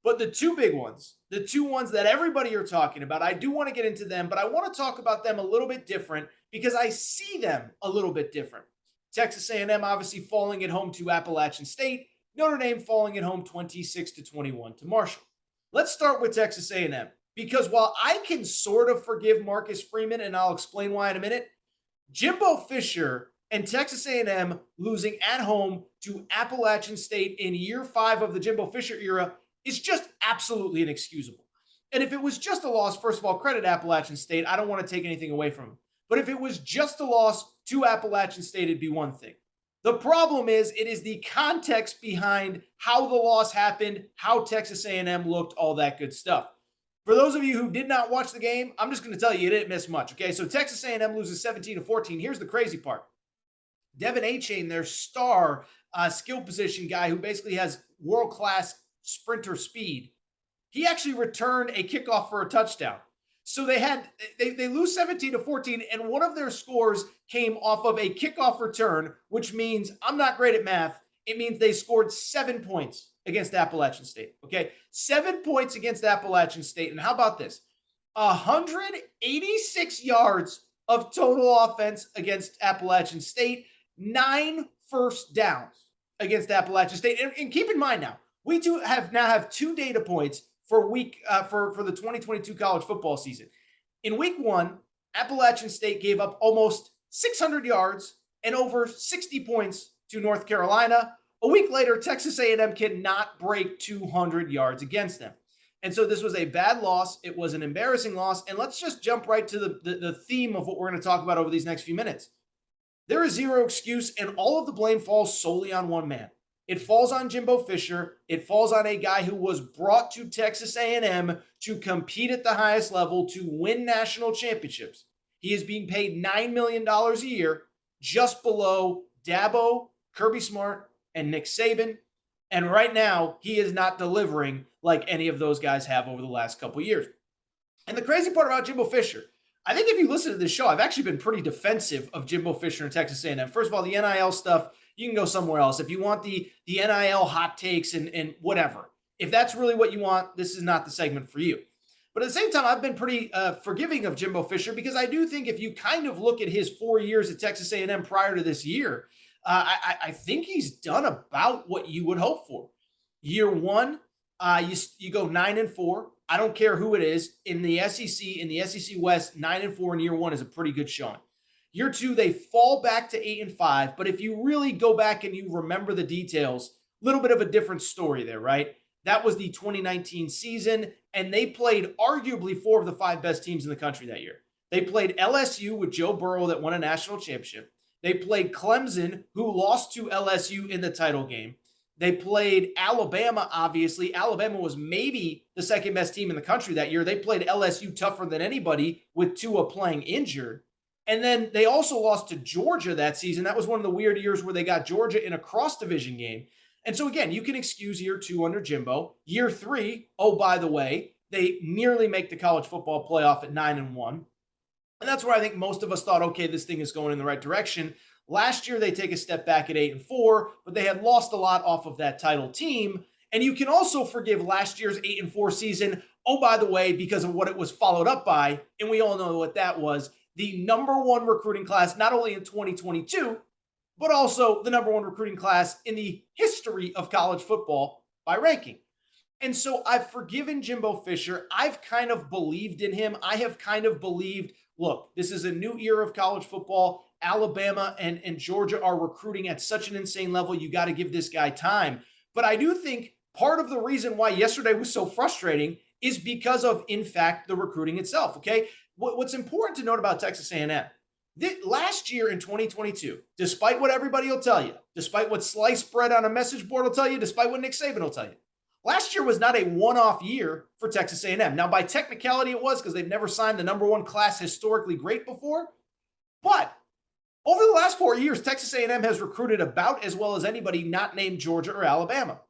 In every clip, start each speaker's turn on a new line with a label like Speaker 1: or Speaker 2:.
Speaker 1: But the two big ones, the two ones that everybody are talking about, I do want to get into them, but I want to talk about them a little bit different because I see them a little bit different. Texas A&M obviously falling at home to Appalachian State, Notre Dame falling at home 26 to 21 to Marshall. Let's start with Texas A&M because while I can sort of forgive Marcus Freeman, and I'll explain why in a minute, Jimbo Fisher and Texas A&M losing at home to Appalachian State in year 5 of the Jimbo Fisher era is just absolutely inexcusable. And if it was just a loss, first of all, credit Appalachian State. I don't want to take anything away from them. But if it was just a loss to Appalachian State, it'd be one thing. The problem is it is the context behind how the loss happened, how Texas A&M looked, all that good stuff. For those of you who did not watch the game, I'm just going to tell you didn't miss much. Okay, so Texas A&M loses 17 to 14. Here's the crazy part: Devin Achane, their star skill position guy, who basically has world-class sprinter speed, he actually returned a kickoff for a touchdown. So they lose 17 to 14, and one of their scores came off of a kickoff return, which means I'm not great at math. It means they scored 7 points against Appalachian State. Okay, 7 points against Appalachian State. And how about this? 186 yards of total offense against Appalachian State, 9 first downs against Appalachian State. And keep in mind now, we do have 2 data points for the 2022 college football season. In week 1, Appalachian State gave up almost 600 yards and over 60 points to North Carolina. A week later, Texas A&M cannot break 200 yards against them. And so this was a bad loss. It was an embarrassing loss. And let's just jump right to the theme of what we're going to talk about over these next few minutes. There is zero excuse, and all of the blame falls solely on one man. It falls on Jimbo Fisher. It falls on a guy who was brought to Texas A&M to compete at the highest level, to win national championships. He is being paid $9 million a year, just below Dabo, Kirby Smart, and Nick Saban. And right now, he is not delivering like any of those guys have over the last couple of years. And the crazy part about Jimbo Fisher, I think if you listen to this show, I've actually been pretty defensive of Jimbo Fisher and Texas A&M. First of all, the NIL stuff, you can go somewhere else. If you want the NIL hot takes and whatever, if that's really what you want, this is not the segment for you. But at the same time, I've been pretty forgiving of Jimbo Fisher because I do think if you kind of look at his 4 years at Texas A&M prior to this year, I think he's done about what you would hope for. Year 1, you go 9-4. I don't care who it is in the SEC West. 9-4 in year 1 is a pretty good showing. Year 2, they fall back to 8-5. But if you really go back and you remember the details, a little bit of a different story there, right? That was the 2019 season, and they played arguably 4 of the 5 best teams in the country that year. They played LSU with Joe Burrow that won a national championship. They played Clemson, who lost to LSU in the title game. They played Alabama, obviously. Alabama was maybe the second best team in the country that year. They played LSU tougher than anybody with Tua playing injured. And then they also lost to Georgia that season. That was one of the weird years where they got Georgia in a cross-division game. And so, again, you can excuse year 2 under Jimbo. Year 3, oh, by the way, they nearly make the college football playoff at 9-1. And that's where I think most of us thought, okay, this thing is going in the right direction. Last year, they take a step back at 8-4, but they had lost a lot off of that title team. And you can also forgive last year's 8-4 season, oh, by the way, because of what it was followed up by. And we all know what that was. The number 1 recruiting class, not only in 2022, but also the number 1 recruiting class in the history of college football by ranking. And so I've forgiven Jimbo Fisher. I've kind of believed in him. I have kind of believed, look, this is a new era of college football. Alabama and Georgia are recruiting at such an insane level. You got to give this guy time. But I do think part of the reason why yesterday was so frustrating is because of, in fact, the recruiting itself, okay? What's important to note about Texas A&M, last year in 2022, despite what everybody will tell you, despite what sliced bread on a message board will tell you, despite what Nick Saban will tell you, last year was not a one-off year for Texas A&M. Now, by technicality, it was because they've never signed the number 1 class historically great before. But over the last 4 years, Texas A&M has recruited about as well as anybody not named Georgia or Alabama.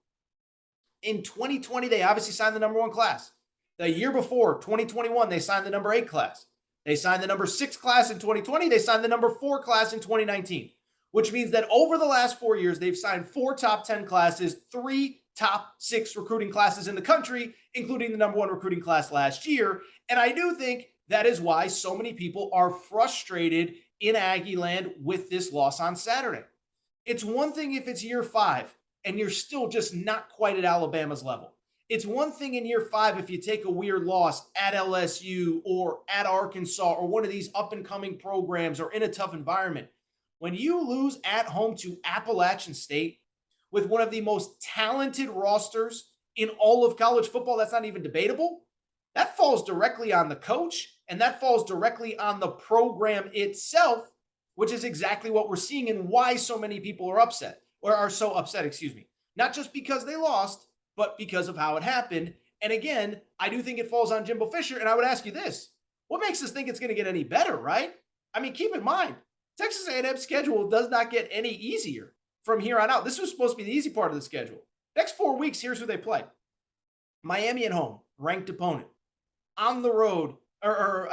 Speaker 1: In 2020, they obviously signed the number 1 class. The year before, 2021, they signed the number 8 class. They signed the number 6 class in 2020. They signed the number 4 class in 2019, which means that over the last 4 years, they've signed 4 top 10 classes, 3 top 6 recruiting classes in the country, including the number 1 recruiting class last year. And I do think that is why so many people are frustrated in Aggie land with this loss on Saturday. It's one thing if it's year 5 and you're still just not quite at Alabama's level. It's one thing in year 5 if you take a weird loss at LSU or at Arkansas or one of these up and coming programs or in a tough environment. When you lose at home to Appalachian State with one of the most talented rosters in all of college football, that's not even debatable. That falls directly on the coach and that falls directly on the program itself, which is exactly what we're seeing and why so many people are upset or are so upset, excuse me. Not just because they lost, but because of how it happened. And again, I do think it falls on Jimbo Fisher. And I would ask you this, what makes us think it's going to get any better, right? I mean, keep in mind, Texas A&M's schedule does not get any easier from here on out. This was supposed to be the easy part of the schedule. Next 4 weeks, here's who they play. Miami at home, ranked opponent. On the road, or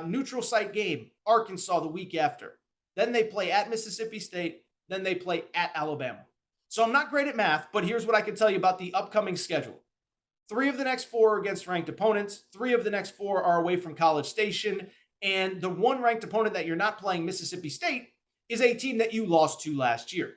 Speaker 1: neutral site game, Arkansas the week after. Then they play at Mississippi State. Then they play at Alabama. So I'm not great at math, but here's what I can tell you about the upcoming schedule. 3 of the next 4 are against ranked opponents. 3 of the next 4 are away from College Station. And the one ranked opponent that you're not playing, Mississippi State, is a team that you lost to last year.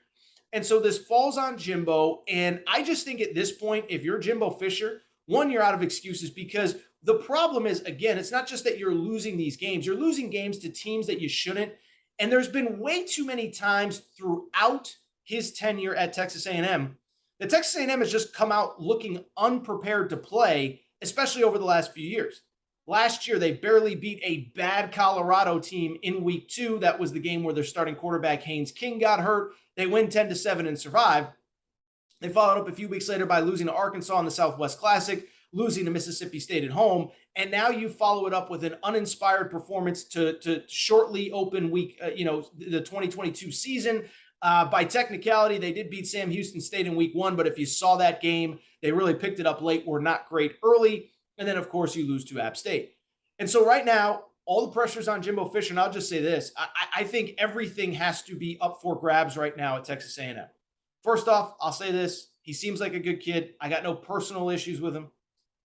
Speaker 1: And so this falls on Jimbo. And I just think at this point, if you're Jimbo Fisher, one, you're out of excuses because the problem is, again, it's not just that you're losing these games. You're losing games to teams that you shouldn't. And there's been way too many times throughout his tenure at Texas A&M that Texas A&M has just come out looking unprepared to play, especially over the last few years. Last year, they barely beat a bad Colorado team in week 2. That was the game where their starting quarterback, Haynes King, got hurt. They win 10-7 and survive. They followed up a few weeks later by losing to Arkansas in the Southwest Classic, losing to Mississippi State at home, and now you follow it up with an uninspired performance to shortly open week, the 2022 season. By technicality, they did beat Sam Houston State in week 1, but if you saw that game, they really picked it up late, were not great early, and then, of course, you lose to App State. And so right now, all the pressure's on Jimbo Fisher, and I'll just say this. I think everything has to be up for grabs right now at Texas A&M. First off, I'll say this. He seems like a good kid. I got no personal issues with him.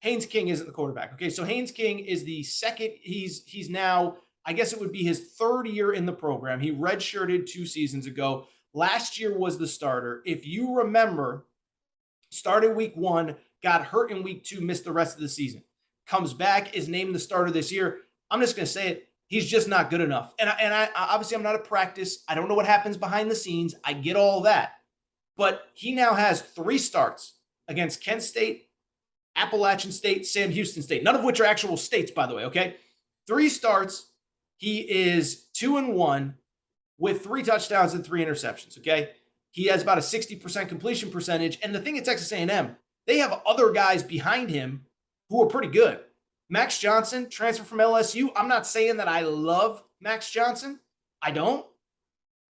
Speaker 1: Haynes King isn't the quarterback. Okay, so Haynes King is the second. He's now, I guess it would be his 3rd year in the program. He redshirted 2 seasons ago. Last year was the starter. If you remember, started week 1, got hurt in week 2, missed the rest of the season. Comes back, is named the starter this year. I'm just going to say it. He's just not good enough. And I obviously I'm not at practice. I don't know what happens behind the scenes. I get all that. But he now has 3 starts against Kent State, Appalachian State, Sam Houston State, none of which are actual states, by the way, okay? 3 starts. He is 2-1 with 3 touchdowns and 3 interceptions, okay? He has about a 60% completion percentage. And the thing at Texas A&M, they have other guys behind him who are pretty good. Max Johnson, transfer from LSU. I'm not saying that I love Max Johnson. I don't.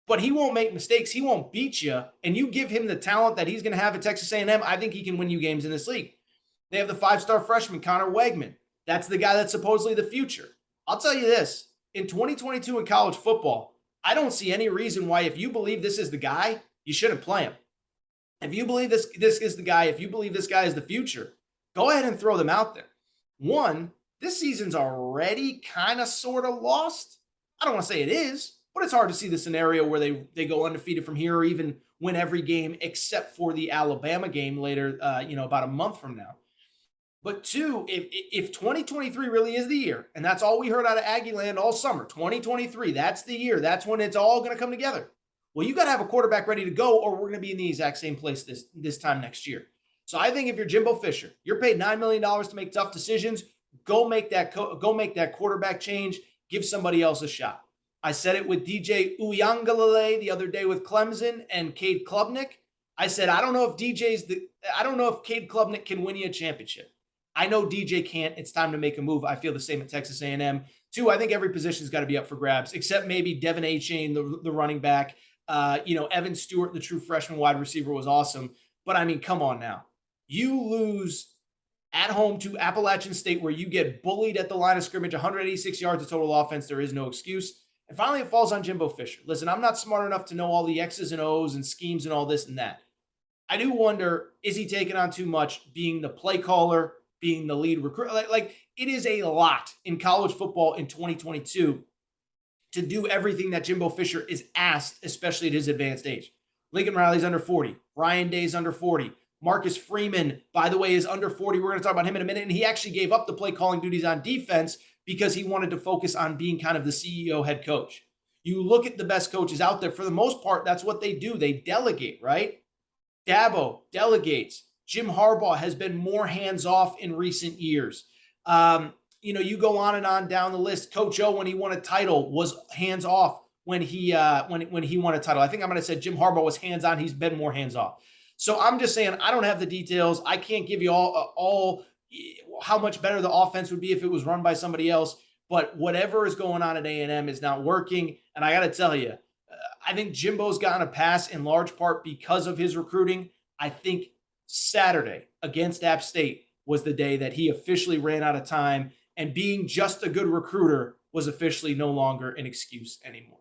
Speaker 1: But he won't make mistakes. He won't beat you. And you give him the talent that he's going to have at Texas A&M, I think he can win you games in this league. They have the 5-star freshman, Connor Wegman. That's the guy that's supposedly the future. I'll tell you this. In 2022 in college football, I don't see any reason why if you believe this is the guy, you shouldn't play him. If you believe this is the guy, if you believe this guy is the future, go ahead and throw them out there. One, this season's already kind of sort of lost. I don't want to say it is, but it's hard to see the scenario where they go undefeated from here or even win every game except for the Alabama game later, about a month from now. But 2, if 2023 really is the year, and that's all we heard out of Aggie Land all summer, 2023, that's the year. That's when it's all going to come together. Well, you got to have a quarterback ready to go, or we're going to be in the exact same place this time next year. So I think if you're Jimbo Fisher, you're paid $9 million to make tough decisions. Go make that quarterback change. Give somebody else a shot. I said it with DJ Uyangalele the other day with Clemson and Cade Klubnik. I said I don't know if Cade Klubnik can win you a championship. I know DJ can't. It's time to make a move. I feel the same at Texas A&M. 2, I think every position's got to be up for grabs, except maybe Devin Achane, the running back. Evan Stewart, the true freshman wide receiver, was awesome. But, I mean, come on now. You lose at home to Appalachian State where you get bullied at the line of scrimmage, 186 yards of total offense. There is no excuse. And finally, it falls on Jimbo Fisher. Listen, I'm not smart enough to know all the X's and O's and schemes and all this and that. I do wonder, is he taking on too much being the play caller, being the lead recruit? Like it is a lot in college football in 2022 to do everything that Jimbo Fisher is asked, especially at his advanced age. Lincoln Riley's under 40. Ryan Day's under 40. Marcus Freeman, by the way, is under 40. We're going to talk about him in a minute. And he actually gave up the play calling duties on defense because he wanted to focus on being kind of the CEO head coach. You look at the best coaches out there, for the most part, that's what they do. They delegate, right? Dabo delegates. Jim Harbaugh has been more hands off in recent years. You go on and on down the list. Coach O, when he won a title, was hands off when he won a title. I think I'm going to say Jim Harbaugh was hands on. He's been more hands off. So I'm just saying I don't have the details. I can't give you all how much better the offense would be if it was run by somebody else. But whatever is going on at A&M is not working. And I got to tell you, I think Jimbo's gotten a pass in large part because of his recruiting. I think Saturday against App State was the day that he officially ran out of time, and being just a good recruiter was officially no longer an excuse anymore.